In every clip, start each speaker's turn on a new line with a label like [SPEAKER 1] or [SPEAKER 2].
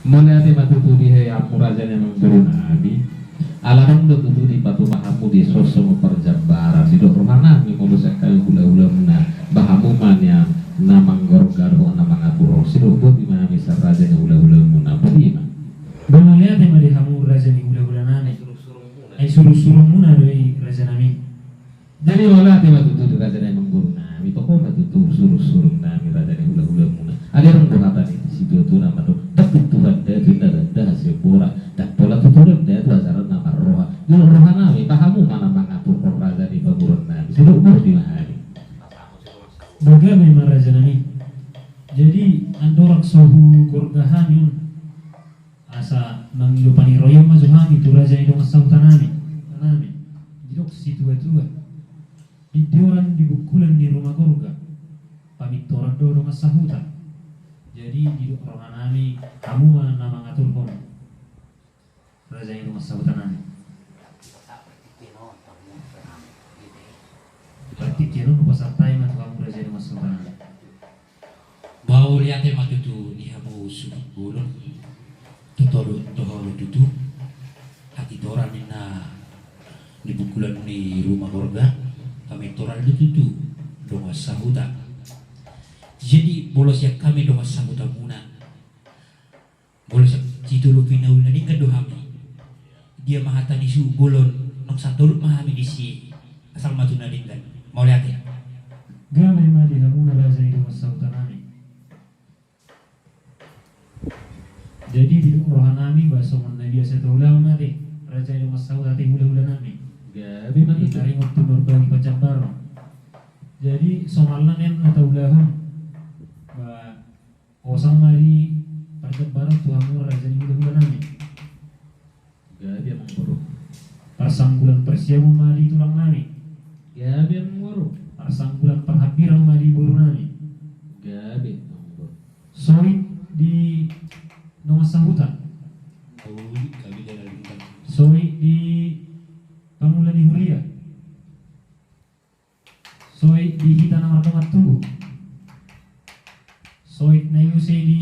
[SPEAKER 1] Melihat matuturi he amurajanya mengguru nabi alarang tuturi patu bahamu di sosok perjabaran di rohana mi mulusak kayu hula-hula muna bahamu manya namang garo-garo namang apuro sirubo di mana misal rajanya hula-hula muna bagaimana
[SPEAKER 2] melihat di hamu rajanya hula-hula nane ay suruh-suruh muna dari raja nami.
[SPEAKER 1] Jadi melihat matuturi rajanya mengguru nabi toko matuturi suruh-suruh nami rajanya hula-hula muna ada orang berkata di situ tu nama tu tapi Tuhan dia tu dah hasil pura dan pola tuturan dia tu ajaran nama roha dulu roha nami pahamu mana mengatur roh raja di pemurun nabi siapa di mana
[SPEAKER 2] Bagaimana raja nami? Jadi andorak sohu gorgahanun asa manggilupani royong majuhani tu raja itu masau tanami jidok situ itu Idioran di bukulan di rumah gorga pamit toran dodo masahuta. Jadi di orang nami kamu nama ngatur pun raja itu masahuta nami. Berarti kira nu pasartai matu kamu raja itu masahuta nami.
[SPEAKER 3] Bau lihat matu tu ni hamu subik bulun tutolu toholu tutu hati toran na di bukulan di rumah gorga kami toran itu dong sahuta. Jadi bolos ya kami dong sahuta muna bolos ya titulu pinaul na dingka dohami dia mahatani su bolon nong satuluk mahami di si asal matu na dingkan mau lihat ya
[SPEAKER 2] Gamay mali hamuna raja itu masahuta nami. Jadi di rohan nami bahasa mana biasa tahu lah mati raja itu masahuta ti hula-hula nami.
[SPEAKER 1] gabi mana itu
[SPEAKER 2] Itari waktu berbagi pajak baru. Jadi somalan yang tahu lah osang mari pajak baru tuhamu raja itu hula-hula nami.
[SPEAKER 1] gabi yang menguruk
[SPEAKER 2] Pasang bulan persiamu mari tulang nami.
[SPEAKER 1] gabi yang menguruk
[SPEAKER 2] Pasang bulan perhabiran mari buru nami.
[SPEAKER 1] gabi yang menguruk
[SPEAKER 2] Soit di nomor sambutan.
[SPEAKER 3] kami dari dingkan
[SPEAKER 2] Soit di Pamulan di Huria. Soit di Hita nomor tubuh. Soit na yusay di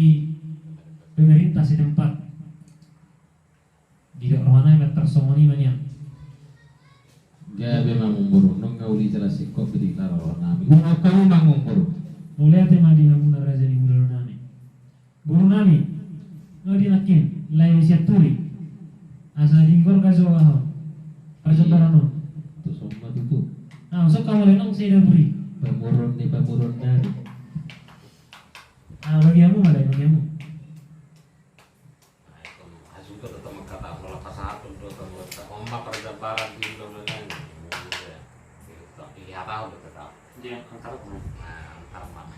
[SPEAKER 2] pemerintah setempat. Di rohana yang tersongoni manian.
[SPEAKER 1] gabi yang menguruk nong kau dijelas kok di taro nami kamu mang menguruk
[SPEAKER 2] Mulai tema di hamuna raja di bulan nami. Buru nami. No di nakin. Lain siap turi. Asa di gor kazo perjalanan.
[SPEAKER 1] itu semua itu
[SPEAKER 2] Nah, so kamu lenong saya dah beri.
[SPEAKER 1] pemurun nih pemurun nari
[SPEAKER 2] Ah, bagi kamu ada bagi kamu.
[SPEAKER 4] Asuka tetap kata pola pasar untuk ombak perjabaran di Indonesia. Lihat tahu tetap.
[SPEAKER 2] Dia angkat aku.
[SPEAKER 4] Nah, antar mana?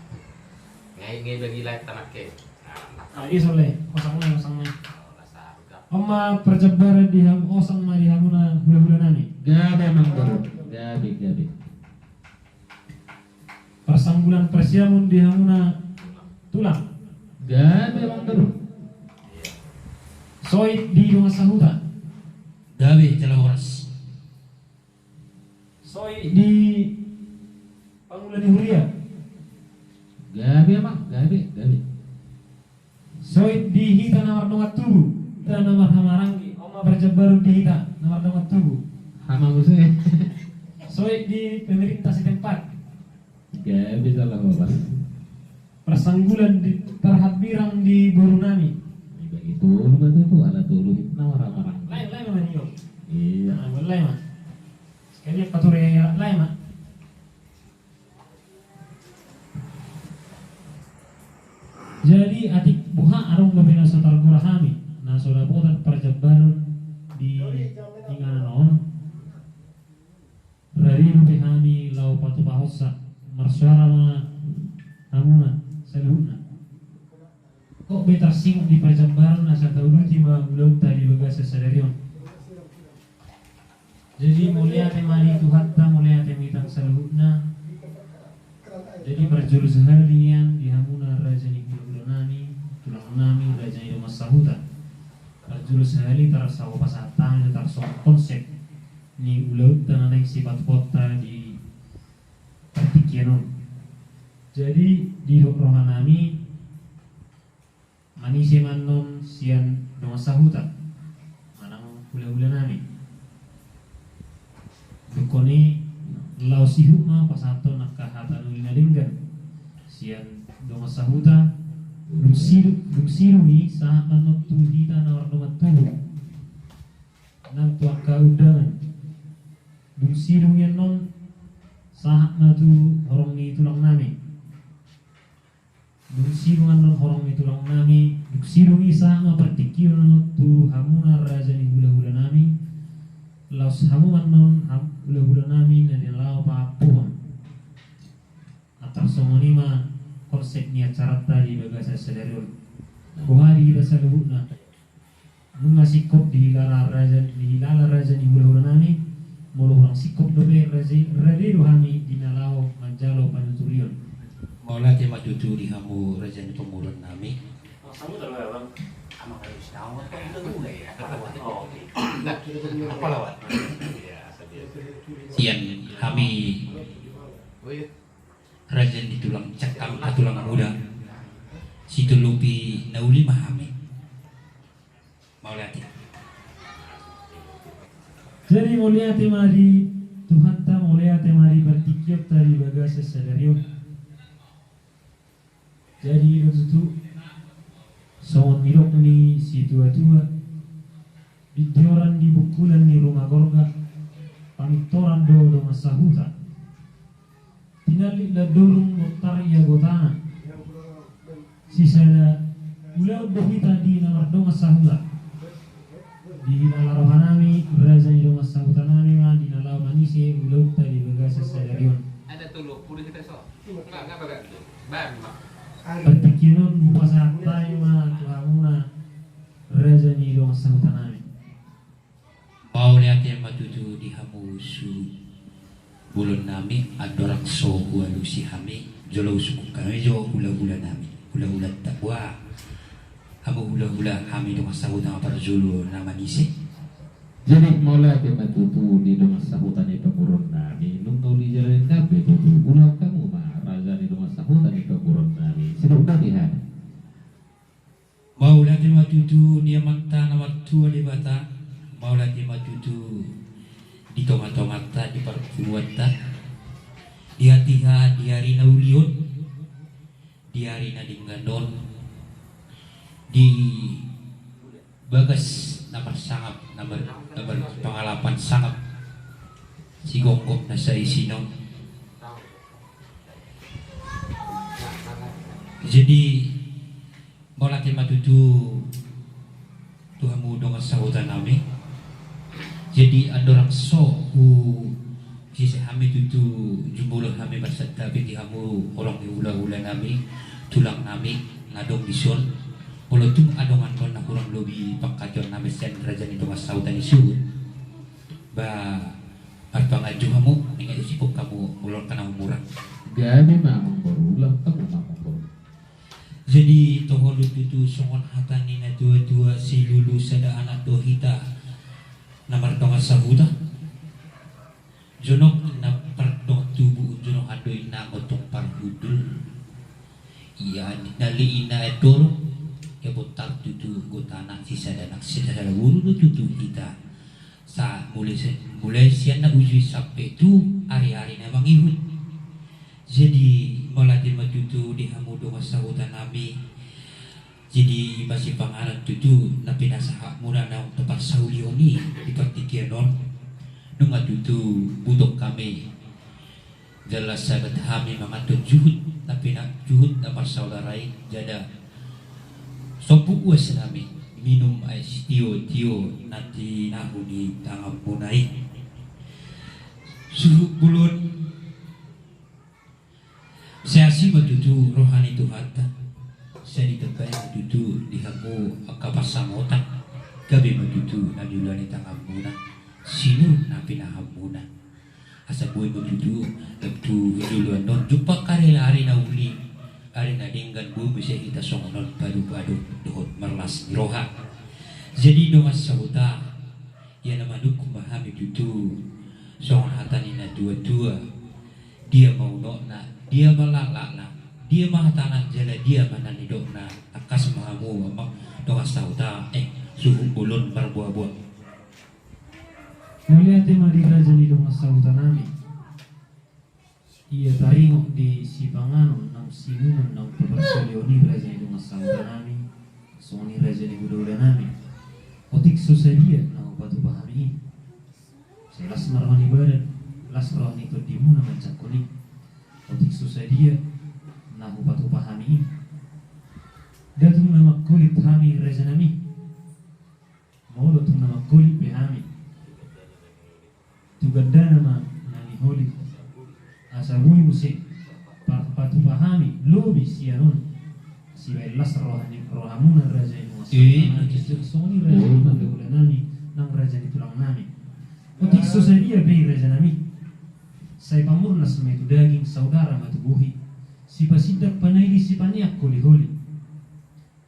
[SPEAKER 4] Ngai bagi like tanah ke.
[SPEAKER 2] Ah, isoleh. Osangnya.
[SPEAKER 4] Rasa harga.
[SPEAKER 2] Oma perjabaran di ham osang ma di hamuna hula-hula nani.
[SPEAKER 1] gabi yang menguruk gabi
[SPEAKER 2] Persanggulan persiamun di hamuna tulang.
[SPEAKER 1] gabi yang menguruk
[SPEAKER 2] Soit di rumah sahuta.
[SPEAKER 3] gawe telah horas
[SPEAKER 2] Soit di Pangulan di Huria.
[SPEAKER 1] gabi emang gabi
[SPEAKER 2] Soit di Hita nomor dongat tubuh. Dan nomor hamaranggi. Oma perjabaran di Hita nomor dongat tubuh.
[SPEAKER 1] hama musuh
[SPEAKER 2] Soit di pemerintah setempat.
[SPEAKER 1] gabi salah apa
[SPEAKER 2] Persanggulan di perhadbirang di Borunami.
[SPEAKER 1] bagi tulu itu ada tulu hitna orang-orang
[SPEAKER 2] Lain mah niyo.
[SPEAKER 1] iya
[SPEAKER 2] Nah, lain mah. Sekali pature lain mah. Jadi atik buha arung gabina sotar gurahami. Nah, soda botan perjabaran di tinggalan on. Rari rupihami lau patu pahosa. Marsuara ma hamuna seluhuna. Kok betar singok di perjabaran asa tauluti ma belum tadi bagasa sadarion. Jadi mulia temani Tuhan ta mulia temitang seluhuna. Jadi berjurus halian di hamuna raja ni nami tulang nami raja ni masahuta. Berjurus hali tarsawa pasatang tarsawa konsep ni ulau tanah sifat kota di Partikianon. Jadi di rohanami manisi manon sian sahuta manang hula-hula nami dukoni lau sihuma pasato nakahata nulina dinggan sian dong sahuta dum siru ni sa manot tu hita na warna matuhu nang tuak kaudangan dum siru yan non sa na tu horong ni tulang nami dum siru non horong ni tulang nami dum siru ni sa ma partikir non tu hamuna raja ni hula-hula nami laus hamu non hula-hula nami na lau papuan atar somoni ma konsepnya carata di bagasa sederul kuhari kita saluhuna nunga sikop di hilala raja ni hula-hula nami mulu orang sikop dobe rade rohani dinalau manjalo panuturion
[SPEAKER 3] Maula tema tutu di hamu raja ni pemurun nami
[SPEAKER 4] Kamu tahu ya bang?
[SPEAKER 3] ama harus tahu apa itu dulu ya
[SPEAKER 4] Oh, oke.
[SPEAKER 3] apa lawat
[SPEAKER 4] Iya, biasa.
[SPEAKER 3] sian kami raja di tulang cakam tulang muda si tulupi nauli mahami Maula
[SPEAKER 2] jadi mulia temari Tuhan ta mulia temari bertikir tari bagasa sederio jadi itu Sawon mirok ni si tua-tua Bidyoran di bukulan ni rumah gorga Pamitoran do masahuta Tinalik la dorong motar ya gotana Sisada Ulau dohita di namar do masahuta Di nala rohanami Raza ni do masahuta nami ma Di nala manisi ulau tadi bagasa sadarion
[SPEAKER 4] Ada tuh puluh kita so. Enggak pakai tuh. Bang,
[SPEAKER 2] Partikiron mupasaktai ma Tuhamuna Raza ni do masahuta nami
[SPEAKER 3] Mau lihat yang matutu di hamu su bulun nami adorak so walu si hami jolo suku kami jo hula-hula nami hula-hula takwa hamu hula-hula kami dengan sahut nama para julu nama nisi
[SPEAKER 1] Jadi maula ke matutu di rumah sahutan itu pemurun nami nunggu di jalan kabe tutu ulau kamu mah raja di rumah sahutan itu pemurun nami sudah lihat
[SPEAKER 3] mau lihat yang matutu dia mata nama tua di bata mau lihat yang matutu di tomat-tomata di parfuata di hati-hati di hari naulion di hari nadingganon di bagas nomor sangap nomor pengalaman sangap si gonggok na sa isinong jadi bola tema tutu Tuhan mudong sahutan nami jadi adorang so sisi kami tutu jumbulah kami basat tapi di hamu orang di ula-ula nami tulang nami ngadong dison kalau tu adongan kon na kurang lebih pangkajon nami sen raja ni tumas sautan isu ba at pangaju hamu ingat usipok kamu ulur kana umurang
[SPEAKER 1] gabi mamang berulang kamu mamang berulang
[SPEAKER 3] jadi tohol itu songon hatani na dua-dua si lulu sada anak dohita namar tonga sahuta jonok na pardong tubuh jonok adoy na otong parhudul iya nali ina edor ya botar tutu gotana sisa danak sisa dala buru tutu kita sa mulai sian na uji sampai tu hari-hari na mangihut jadi melatih matutu di hamudo masahutan nami jadi masih pangalan tutu na pinasaha muna na tempat saulioni di partikianon nung tutu butok kami jelas sahabat kami mengatur juhud na juhud na pasaudarai jada sopu uas nami minum ais tio nanti nahu di tangan punai suhu bulun saya sih matutu rohani Tuhan saya ditebai matutu dihamu kapasang otak gabi matutu na diulani tangamuna sinu na pinahamuna asa buhay matutu nagtu hiduluan non jumpa karela hari na uli hari na dinggan buhay bisa kita songonon padu-padu dohot merlas roha jadi dongas sahuta ya namanuk kumahami tutu songon hatani na dua-dua dia mau nokna dia malalakna dia mahatana jala dia mananidokna akas mahamu amak dongas sauta suhu ulun berbuah-buah.
[SPEAKER 2] Mulia tema di raja ni dong sautanami. Ia taringok di Sipanganon nang sinuman nang paparsolioni raja ni dong sautanami. Soni raja ni budolanami. Otik susadia nang patu pahami. Selas marhani badan, las rohani kedimu nang mencakuni. Otik susadia nang patu pahami. Datung nama kulit hami raja nami. Mau datung nama kulit behami. Tuganda nama nani holi asabui musik patu pahami lobi sianon si belas rohamuna raja itu masuk soni raja itu nami nang raja itu tulang nami otik sosadia be raja nami saya pamurna sama itu daging saudara matu buhi si pasidak panai di si paniak holi holi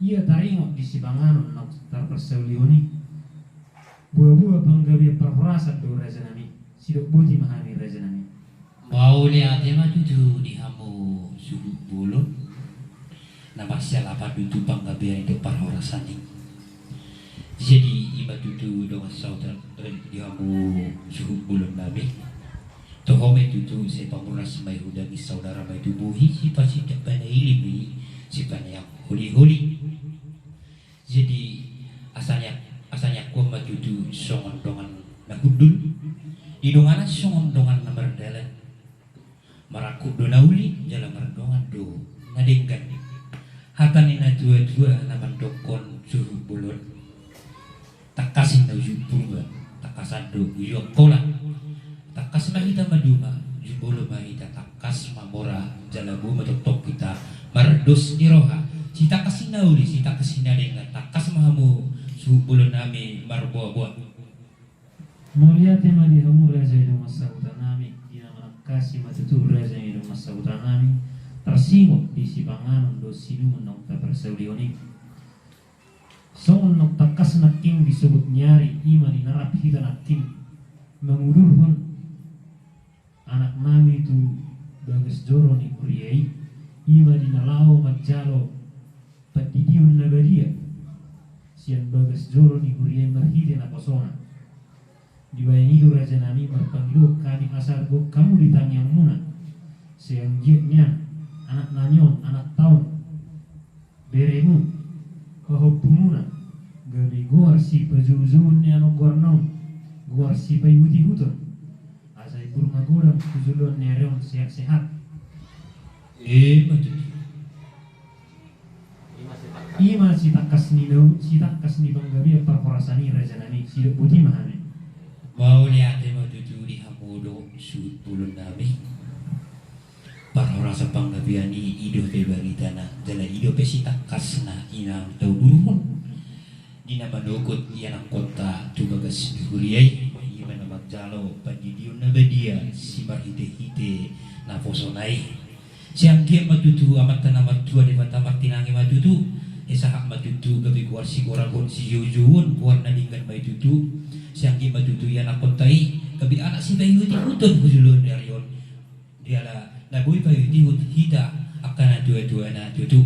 [SPEAKER 2] ia taringok di si Panganon nang tarpersaulihoni buah-buah panggabi perhorasat do raja nami sidok buti mahami raja nami.
[SPEAKER 3] Mau lihat tema tutu di hamu suhu bulun. Nama siapa tutu panggabian itu parhorasani. Jadi iba tutu dengan saudara di hamu suhu bulun nabi. Tohome tutu sepamuras mai hudani saudara mai tubuhi si pasti dapat ilimi si yang holi-holi. Jadi asalnya kuat tutu songon dongan nakudul. Idongana songon dongan nomor dalan maraku do nauli jalan merdongan do nadengkan hatani na dua-dua naman dokon suhu bulun takasin na jupurba takasan do uyok pola takas mahita maduma jubolo mahita takas mamora jalabu matotok kita mardos iroha si takasin nauli si takasin nadengkan takas mahamu suhu bulun nami marbuah-buah.
[SPEAKER 2] Mulia tema di hamu raja itu masautanami dina manakasi matutu raja itu masautanami tersinggung di si Panganon do sinuman nang tapersaulioni songon nang takas naking disebut nyari ima di narap hita naking mengulurhun anak nami itu bagas joro ni kuriai ima di nalao majalo padidiun nabadia sian bagas joro ni kuriai merhide na pasona dibayani raja nami berpanggil kami asal go kamu ditang yang muna seanggitnya anak nanyon anak tahun beremu kahopumuna gabi guar si pejuzunnya no gornon guar si payuti hutun asai burma guram kuzulon nereon sehat-sehat
[SPEAKER 3] Betul.
[SPEAKER 2] ima si takas ni banggabi perhorasani raja nami si putih mahane.
[SPEAKER 3] Mau lihat tema tutu di hamudo sud bulun nabi parhorasa panggabiani ido te baritana jala ido pesita kasna inang tau burun dina manukut yanang kota tu bagas huriai ima na magjalo padidiun na badia si marhite-hite na posonai siang kia matutu amat tanamat tua di mata martinangi matutu esahak matutu gabi kuar si koragon si jujun kuar nadingkan mai tutu siang kia matutu yan akontai gabi anak si bayu di hutun hujulun darion diala nabui bayu di hita akan dua-dua na tutu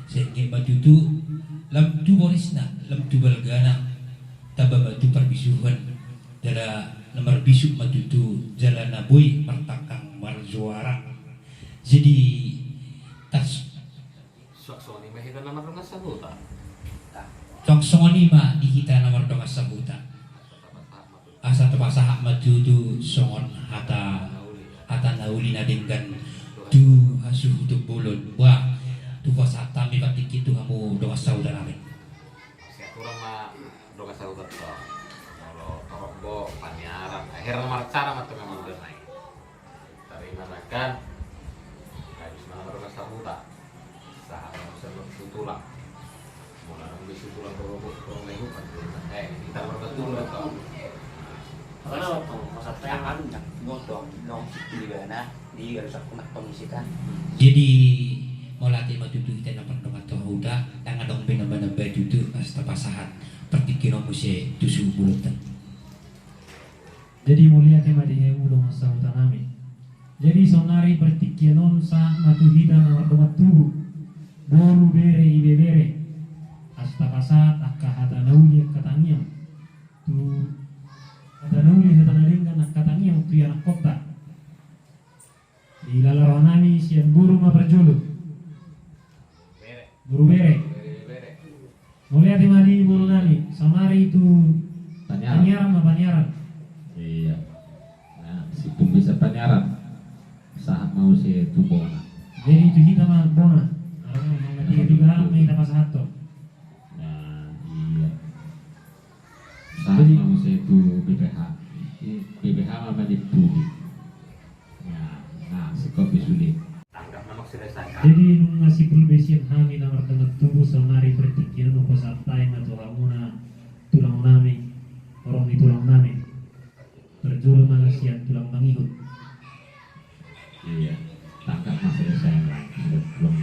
[SPEAKER 3] siang kia matutu lam tu borisna lam tu balgana tababatu perbisuhan dala nomor bisuk matutu jalan nabui martakang marzuara jadi tas
[SPEAKER 4] Suaksoni mah kita nomor rumah sabuta.
[SPEAKER 3] songsoni mah dihita nomor dongas sabuta asa tepasa hak maju tu songon hata nauli nadingkan tu hasuh tu bulun wah tu pasata mi batik itu kamu dongas sauda namin
[SPEAKER 4] Saya kurang mah doa sabuta tuh. Kalau torokbo panyaran akhirnya nomor cara mah tuh memang udah naik. Dari mana kan? Habis mana doa sabuta. Sahabat sebelum tutulang. Mulai bisa tulang berobot minggu kan. Kita berbetul atau
[SPEAKER 5] Karena waktu masa tangan nak ngotong nong sipiligana di garis aku nak pengisikan.
[SPEAKER 3] jadi mau latih maju tu kita nampak dongas sauda tangan dong benar-benar baju tu asta pasahat pertikino muse tusu bulutan
[SPEAKER 2] Jadi mulia tema di hewu dong masa utanami. Jadi sonari pertikienon sa matuhida na domat tubuh boru bere ibe bere asta pasat akka hata nauli kata Mulia temadi mulunani, samari itu
[SPEAKER 1] Panyaran.
[SPEAKER 2] panyaran apa panyaran?
[SPEAKER 1] Iya. Nah, situ bisa panyaran. Saat mau si itu bona.
[SPEAKER 2] Jadi itu kita mah bona. Karena mengerti juga kita pas satu.
[SPEAKER 1] Nah, iya. Saat
[SPEAKER 2] Jadi-
[SPEAKER 1] mau si itu BPH. BPH mama ditudi. Nah, si kopi sulit.
[SPEAKER 4] Tanggap memang selesai.
[SPEAKER 2] Jadi nung ngasih pelbesian kami namar dengan tubuh samari pertikian nu pasartai atau hamuna tulang nami orang di tulang nami berjuru malasian tulang mangihut.
[SPEAKER 1] Iya. Tangkap masalah saya belum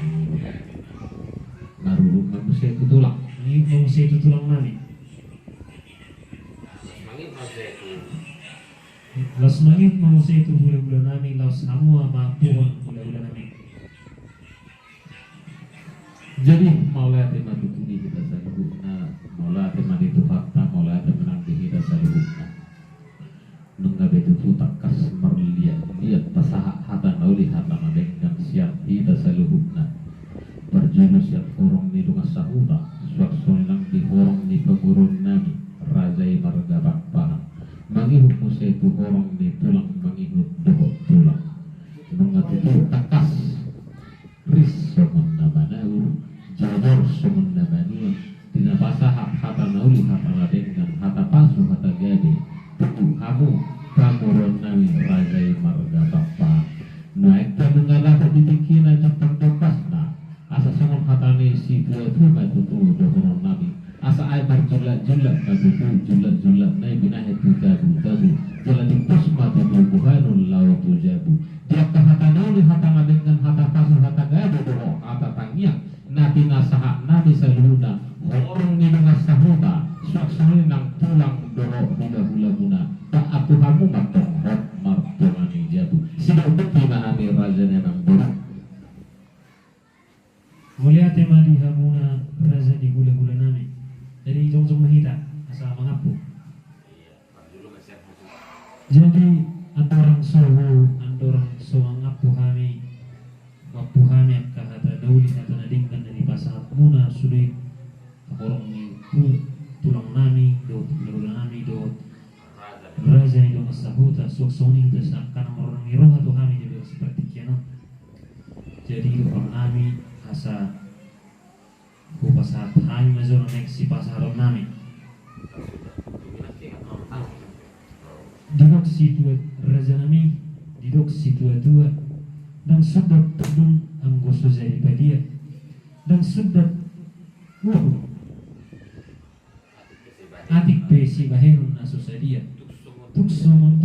[SPEAKER 1] baru manusia itu tulang.
[SPEAKER 2] Mangihut manusia itu tulang nami.
[SPEAKER 4] Mangit masih itu.
[SPEAKER 2] Los mangihut manusia itu bula-bula nami los hamua mapuan bula-bula nami.
[SPEAKER 1] Jadi maulah tema tutuni kita saluhna, maulah tema itu fakta, maulah tema nanti kita saluhna. Nungga betu takas merliat lihat pasaha hata nauli hata dengan siap kita saluhna. Berjulus yang horong ni dunga sahuta, suakso nang di horong ni pengurun nami, rajai marga bakpana. Mangihut musa itu horong ni tulang mangihut dohot tulang. Nungga itu takas ris somonna manau jador somonna manua tina pasaha hata nauli hata ladengan hata pasu hata gade tuku hamu pamuron nami rajai marga bapa naik ta mengalata ditikina capak dopasna asa songon hatane si tua tuma tutu dohoron nami asa ay berjulat-julat matutu julat-julat nai binahe tabu jalan di pusma tutu buhanun lau tujabu dia hata nauli hata ladengan hata pasu hata gade doho hata tangiang nabi nasaha nabi saluna orang ni dengan sahuta suaksoni nang tulang doho hula guna tak aku kamu matong hot martumani jabu sidak bukti mahami raja nang buruk.
[SPEAKER 2] Mulia temadi hamuna raza di gula-gula nami. Jadi jong-jong mahita asal mengapu.
[SPEAKER 4] Dulu masih aku.
[SPEAKER 2] Jadi andorang soang apu hami wapu hami akka hata dauli hata nadingkan dari pasahat muna sulit kaporong ni tulang nami do tulang nami do raja ni do masahuta suaksoni dasarkan orang ni roh atau hami jadi seperti kiano. Jadi orang nami asa ku pasahat hami mazor nek si pasaharon nami. Didok situa raja nami didok situa tua dan sudah tudung anggoso jadi padia dan sudah atik pesi bahen naso sadia tuk somon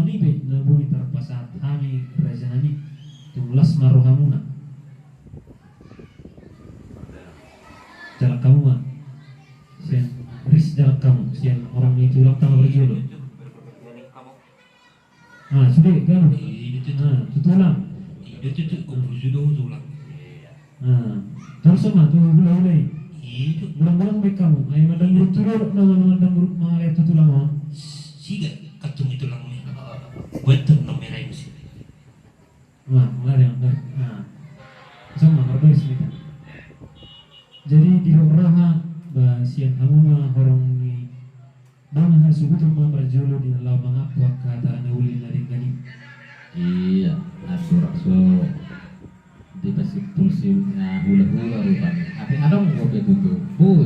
[SPEAKER 2] ibe na bumi terpasat hami raja nami tumlas marohamuna jarak kamu mah sian ris jarak kamu sian orang itu ulang tahun berjodoh. Ah, sudah kan? Tutulang.
[SPEAKER 3] Itu kumpul tulang.
[SPEAKER 2] Terus sama tuh mulai.
[SPEAKER 3] Itu
[SPEAKER 2] Bulan-bulan baik kamu. Ayo madang grup turun, madang grup mengalir tutulang mah.
[SPEAKER 3] siga katung itu lang buat nomor aja sih.
[SPEAKER 2] Mengalir. Sama berbeda kita. Jadi di roha siang kamu mah orang ni bang hasubutu mah berjolo di dalam mengapu kata nauli dari gani.
[SPEAKER 1] Iya, asu di pasir pulsi hula-hula rupanya. Tapi ada mau kopi tutu.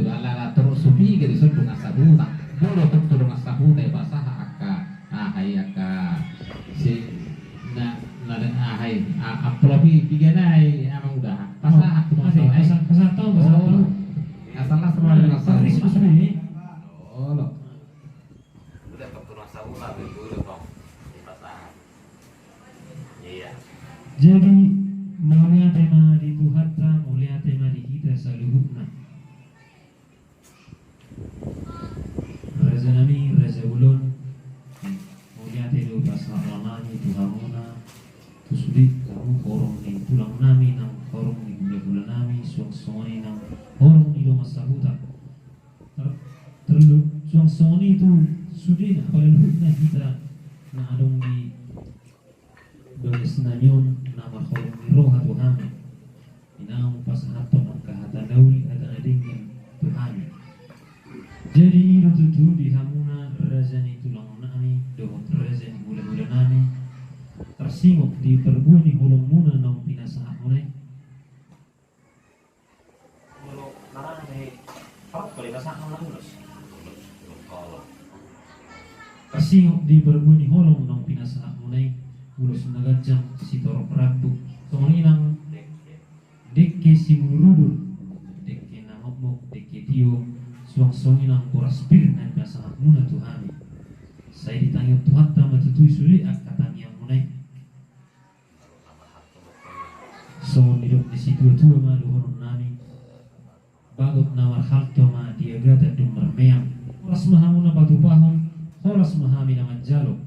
[SPEAKER 1] Ala terus subi ke disebut asabuta. Boleh tuh turun asabuta ya basah ahai aka si nada ahai aplopi piganai emang udah pasah aku masih
[SPEAKER 2] Pasal tahu.
[SPEAKER 1] asalnya semua dengan
[SPEAKER 2] Tapi
[SPEAKER 1] asabuta.
[SPEAKER 2] sudah ini.
[SPEAKER 1] Oh loh.
[SPEAKER 4] Udah keturun saula dulu dong. Di pasahan. Iya.
[SPEAKER 2] Jadi mulia tema di Tuhatta, mulia tema di kita saluhukna. Raja nami, raja ulun, mulia tema pasal lamani Tuhamuna, tusudi kamu korong ni tulang nami nang korong ni gula-gula nami, suang-suangani nang korong ni doma sahuta. Terlalu suang-suangani itu sudi nak kalau hukna kita na adong di dois nanyon nama korong ni roha Tuhami. Inang pasahaton ang kahata nauli at nadingin Tuhami. Jadi itu tuh di hamuna razani tulang nami dohot razani gula-gula nami tersingok di perbuani hulung muna nang pinasahat munai.
[SPEAKER 5] Kalau narang deh, parut boleh kasar nang lulus.
[SPEAKER 2] Tersingok di perbuani hulung nang pinasahat munai ulus nagajang si torok rabu kemulinang dekke si murudur dekke namok dekke tio suang-suangin ang puraspir na pinasahat muna Tuhan. Saya ditanya Tuhan tama tutui suli at katangiang munay. So nilok di situ tua ma luhurun nami bagot na marhalto ma diagata dum marmeang oras mahamuna patupahon oras mahami naman jalo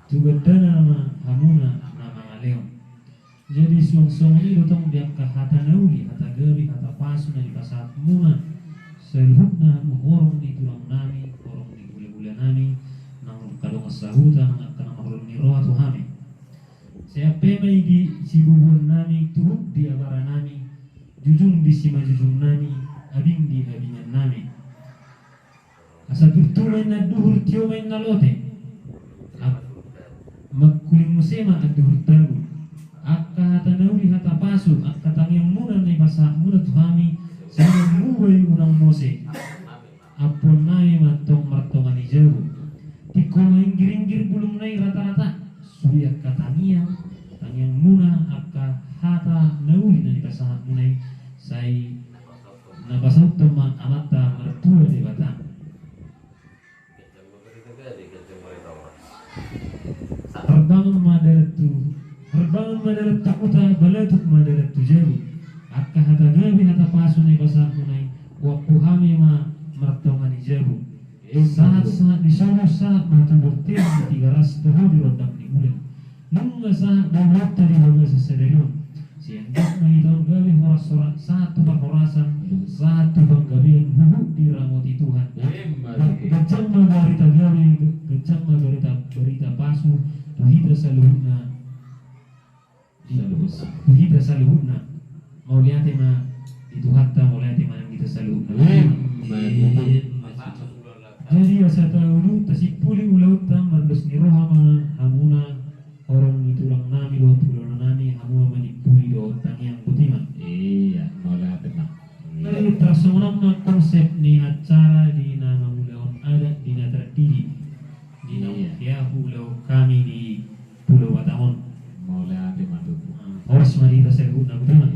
[SPEAKER 2] tugadana nama hamuna nama ngaleon. Jadi suang-suang ini dotong diam hata nauli hata gabi hata pasu na dipasahat muna selhubna muhorong di tulang nami horong di gula-gula nami nang kadong sahuta nang akan mahlon ni roha tuhami. Saya pemai di sibubuan nami tuhuk di abara nami jujung di sima jujung nami abing di abingan nami asa turtumain na duhur tiomain na lote magkuling musema at duhur tagu akka hata nauli hata pasu akka tangyang muna na ipasa muna tuhami sa mubay unang mose apon nami matong martongan ni jago tiko maing giring-gir bulong nai rata-rata suyak katangiang tangiang muna akka hata nauli na ipasa munay say nabasang toma amata mertua de batang. Terbangun madarat takuta balatut madarat tujabu akka hata gabi hata pasu na ipasa munay wapuhami ma martongan ijabu saat-saat disana saat mata bertir di 300 tahun di rodak di bulan nungga saat dawat tadi baga sesederion siangkat menghidau gabi horas sorak satu berhorasan satu banggabian hubuk di ramoti Tuhan gecang magarita gabi gecang magarita berita pasu tuhida saluhuna mau lihat ma itu hatta mau lihat ma yang kita saluhuna. Jadi asa tahu tasipuli ulaut tam mandos ni roha ma hamuna orang itu lang nami do tulang nami hamuna manipuli do tangiang butima.
[SPEAKER 1] Iya, mau lihat ma.
[SPEAKER 2] Lalu tersusun konsep ni acara di nama mulaon ada di terdiri di nama Yahulau kami di Pulau Batamon.
[SPEAKER 1] Mau lihat ma tuh.
[SPEAKER 2] Harus mari kita sebut nama